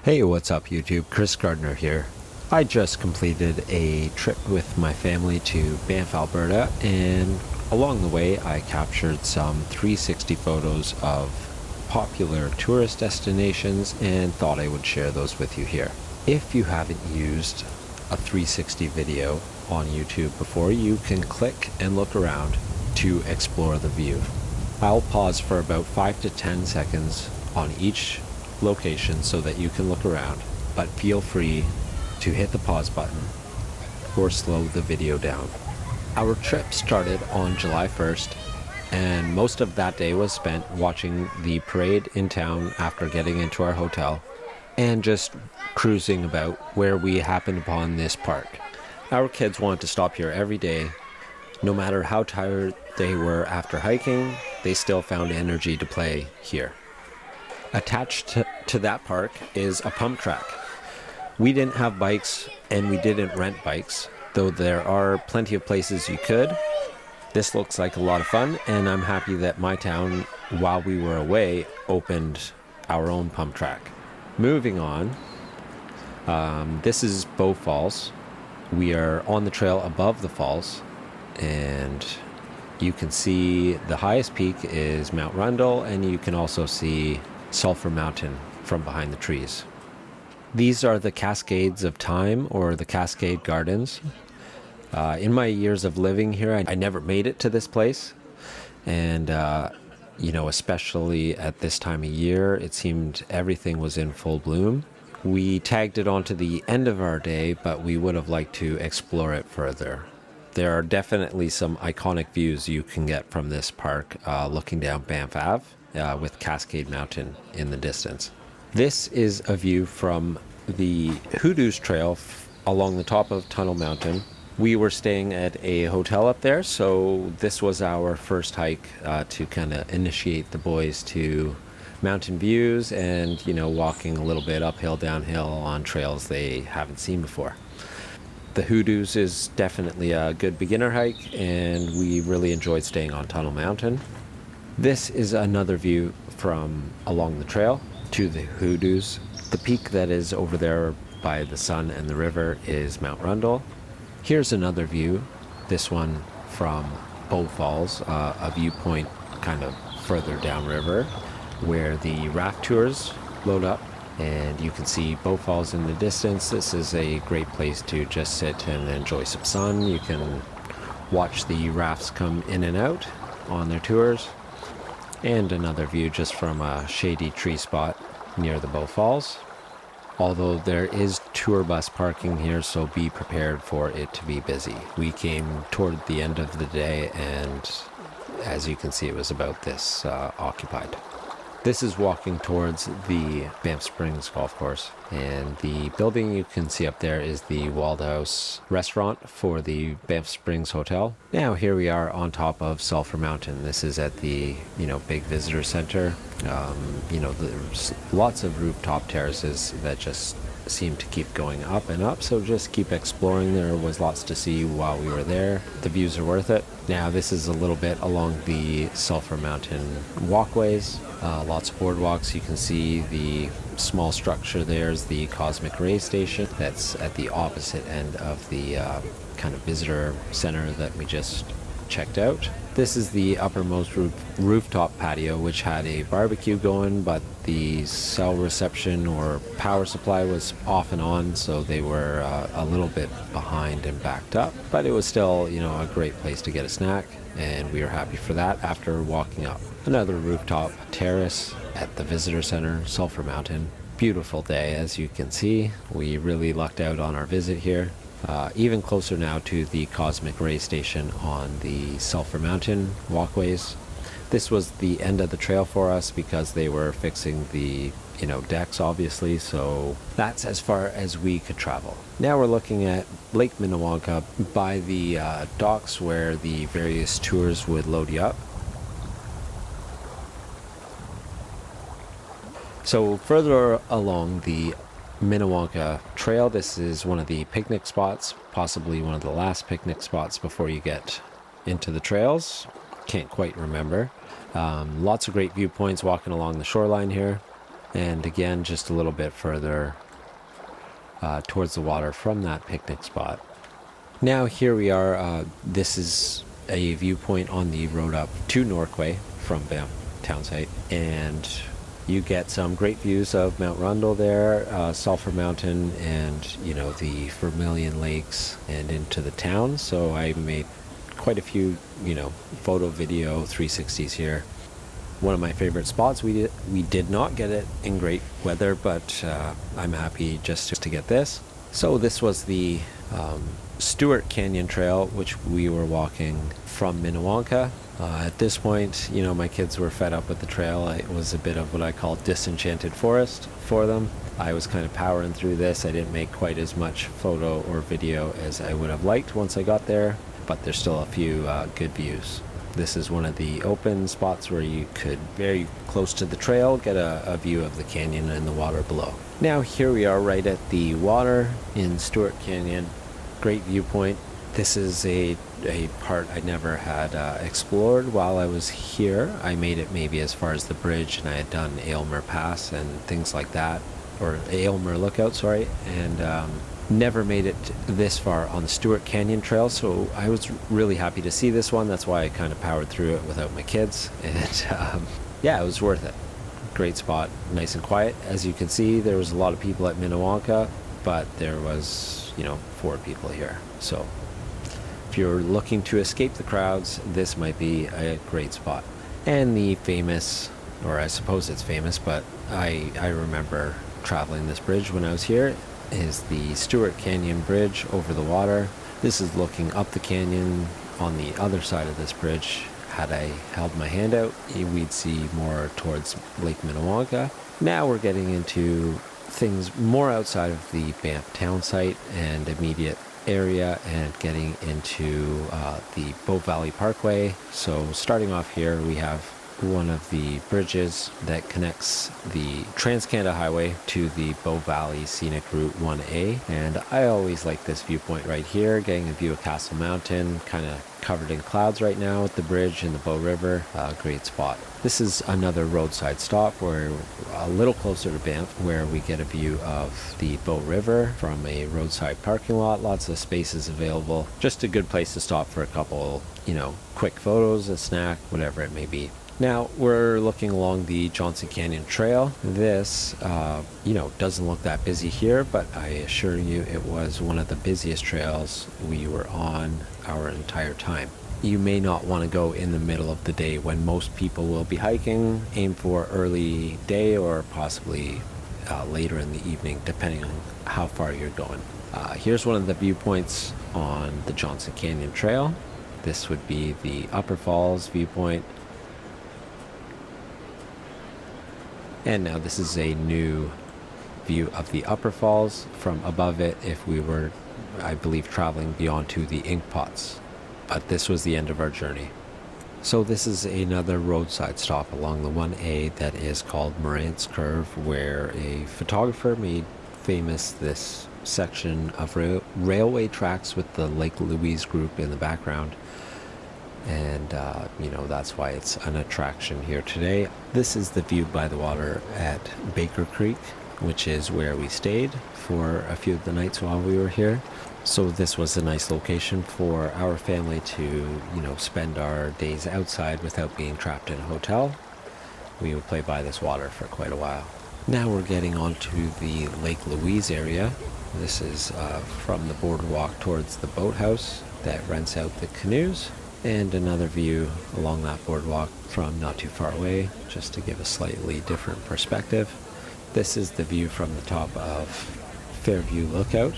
Hey, what's up YouTube? Chris Gardiner here. I just completed a trip with my family to Banff, Alberta, and along the way I captured some 360 photos of popular tourist destinations and thought I would share those with you here. If you haven't used a 360 video on YouTube before, you can click and look around to explore the view. I'll pause for about 5 to 10 seconds on each location so that you can look around, but feel free to hit the pause button or slow the video down. Our trip started on July 1st, and most of that day was spent watching the parade in town after getting into our hotel and just cruising about where we happened upon this park. Our kids wanted to stop here every day. No matter how tired they were after hiking, they still found energy to play here. Attached to that park is a pump track. We didn't have bikes and we didn't rent bikes, though there are plenty of places you could. This looks like a lot of fun, and I'm happy that my town, while we were away, opened our own pump track. Moving on, this is Bow Falls. We are on the trail above the falls, and you can see the highest peak is Mount Rundle, and you can also see Sulphur Mountain from behind the trees. These are the Cascades of Time, or the Cascade Gardens. In my years of living here, I never made it to this place. And, especially at this time of year, it seemed everything was in full bloom. We tagged it onto the end of our day, but we would have liked to explore it further. There are definitely some iconic views you can get from this park looking down Banff Ave. With Cascade Mountain in the distance. This is a view from the Hoodoos Trail along the top of Tunnel Mountain. We were staying at a hotel up there, so this was our first hike to kind of initiate the boys to mountain views and, walking a little bit uphill, downhill on trails they haven't seen before. The Hoodoos is definitely a good beginner hike, and we really enjoyed staying on Tunnel Mountain. This is another view from along the trail to the Hoodoos. The peak that is over there by the sun and the river is Mount Rundle. Here's another view, this one from Bow Falls, a viewpoint kind of further downriver where the raft tours load up, and you can see Bow Falls in the distance. This is a great place to just sit and enjoy some sun. You can watch the rafts come in and out on their tours. And another view just from a shady tree spot near the Bow Falls. Although there is tour bus parking here, so be prepared for it to be busy. We came toward the end of the day, and as you can see, it was about this occupied. This is walking towards the Banff Springs golf course, and the building you can see up there is the Walled House restaurant for the Banff Springs Hotel. Now here we are on top of Sulphur Mountain. This is at the big visitor center. There's lots of rooftop terraces that just seem to keep going up and up, so just keep exploring. There was lots to see while we were there. The views are worth it. Now this is a little bit along the Sulphur Mountain walkways. Lots of boardwalks. You can see the small structure there is the Cosmic Ray Station. That's at the opposite end of the kind of visitor center that we just checked out. This is the uppermost rooftop patio, which had a barbecue going, but the cell reception or power supply was off and on, so they were a little bit behind and backed up. But it was still, a great place to get a snack, and we were happy for that after walking up. Another rooftop terrace at the visitor center, Sulphur Mountain. Beautiful day, as you can see. We really lucked out on our visit here. Even closer now to the Cosmic Ray Station on the Sulphur Mountain walkways. This was the end of the trail for us because they were fixing the decks, obviously, so that's as far as we could travel. Now we're looking at Lake Minnewanka by the docks where the various tours would load you up. So further along the Minnewanka Trail, this is one of the picnic spots, possibly one of the last picnic spots before you get into the trails. Can't quite remember. Lots of great viewpoints walking along the shoreline here. And again, just a little bit further towards the water from that picnic spot. Now here we are. This is a viewpoint on the road up to Norquay from Banff town site, and you get some great views of Mount Rundle there, Sulphur Mountain, and the Vermilion Lakes and into the town. So I made quite a few photo video 360s here. One of my favorite spots. We did not get it in great weather, but I'm happy just to get this. So this was the Stewart Canyon Trail, which we were walking from Minnewanka. At this point, my kids were fed up with the trail. It was a bit of what I call disenchanted forest for them. I was kind of powering through this. I didn't make quite as much photo or video as I would have liked once I got there, but there's still a few good views. This is one of the open spots where you could, very close to the trail, get a view of the canyon and the water below. Now here we are right at the water in Stewart Canyon. Great viewpoint. This is a part I never had explored while I was here. I made it maybe as far as the bridge, and I had done Aylmer Pass and things like that, or Aylmer Lookout, sorry, and never made it this far on the Stewart Canyon Trail, so I was really happy to see this one. That's why I kind of powered through it without my kids, and yeah, it was worth it. Great spot, nice and quiet. As you can see, there was a lot of people at Minnewanka, but there was 4 people here. So if you're looking to escape the crowds, this might be a great spot. And the famous, or I suppose it's famous, but I remember traveling this bridge when I was here, is the Stewart Canyon Bridge over the water. This is looking up the canyon. On the other side of this bridge, had I held my hand out, we'd see more towards Lake Minnewanka. Now we're getting into things more outside of the Banff town site and immediate area, and getting into the Bow Valley Parkway. So starting off here, we have one of the bridges that connects the Trans-Canada Highway to the Bow Valley Scenic Route 1A, and I always like this viewpoint right here, getting a view of Castle Mountain, kind of covered in clouds right now with the bridge and the Bow River. Great spot. This is another roadside stop. We're a little closer to Banff, where we get a view of the Bow River from a roadside parking lot. Lots of spaces available. Just a good place to stop for a couple, quick photos, a snack, whatever it may be. Now we're looking along the Johnston Canyon Trail. This, doesn't look that busy here, but I assure you it was one of the busiest trails we were on our entire time. You may not want to go in the middle of the day when most people will be hiking. Aim for early day or possibly later in the evening, depending on how far you're going. Here's one of the viewpoints on the Johnston Canyon Trail. This would be the Upper Falls viewpoint. And now this is a new view of the Upper Falls from above it if we were, I believe, traveling beyond to the Ink Pots. But this was the end of our journey. So this is another roadside stop along the 1A that is called Morant's Curve, where a photographer made famous this section of railway tracks with the Lake Louise group in the background. And that's why it's an attraction here today. This is the view by the water at Baker Creek, which is where we stayed for a few of the nights while we were here. So this was a nice location for our family to spend our days outside without being trapped in a hotel. We would play by this water for quite a while. Now we're getting onto the Lake Louise area. This is from the boardwalk towards the boathouse that rents out the canoes. And another view along that boardwalk from not too far away, just to give a slightly different perspective. This is the view from the top of Fairview Lookout.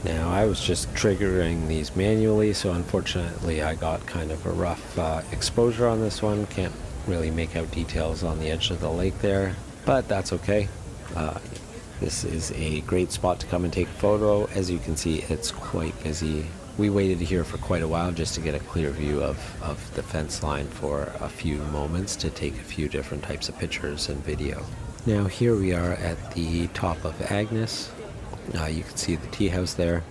Now I was just triggering these manually, so unfortunately I got kind of a rough exposure on this one. Can't really make out details on the edge of the lake there, but that's okay. This is a great spot to come and take a photo. As you can see, it's quite busy. We waited here for quite a while just to get a clear view of the fence line for a few moments to take a few different types of pictures and video. Now here we are at the top of Agnes. You can see the Teahouse there,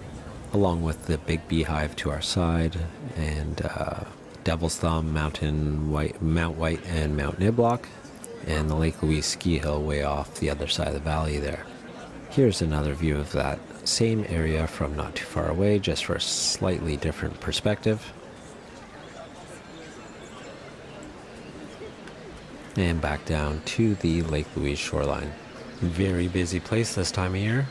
along with the big beehive to our side, and Devil's Thumb, Mount White, and Mount Niblock. and the Lake Louise ski hill way off the other side of the valley there. Here's another view of that same area from not too far away, just for a slightly different perspective. And back down to the Lake Louise shoreline. Very busy place this time of year.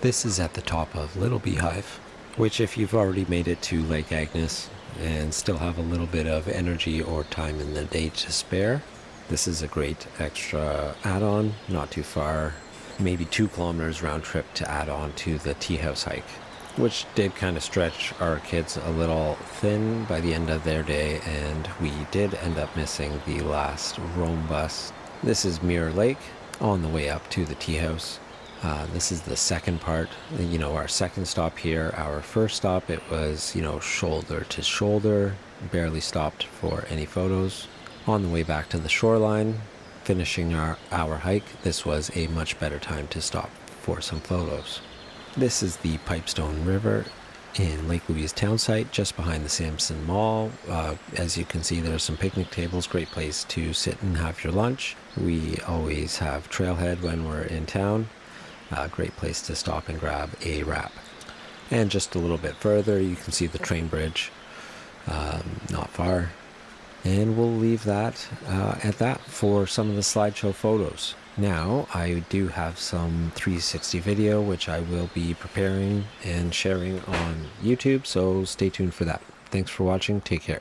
This is at the top of Little Beehive, which if you've already made it to Lake Agnes and still have a little bit of energy or time in the day to spare, this is a great extra add-on, not too far, maybe 2 kilometers round trip to add on to the Teahouse hike, which did kind of stretch our kids a little thin by the end of their day, and we did end up missing the last roam bus. This is Mirror Lake on the way up to the Teahouse. This is the second part, our second stop here. Our first stop, it was, shoulder to shoulder, barely stopped for any photos. On the way back to the shoreline, finishing our hike, this was a much better time to stop for some photos. This is the Pipestone River in Lake Louise town site, just behind the Samson Mall. As you can see, there's some picnic tables, great place to sit and have your lunch. We always have Trailhead when we're in town. Great place to stop and grab a wrap. And just a little bit further, you can see the train bridge, not far. And we'll leave that at that for some of the slideshow photos. Now, I do have some 360 video, which I will be preparing and sharing on YouTube, so stay tuned for that. Thanks for watching. Take care.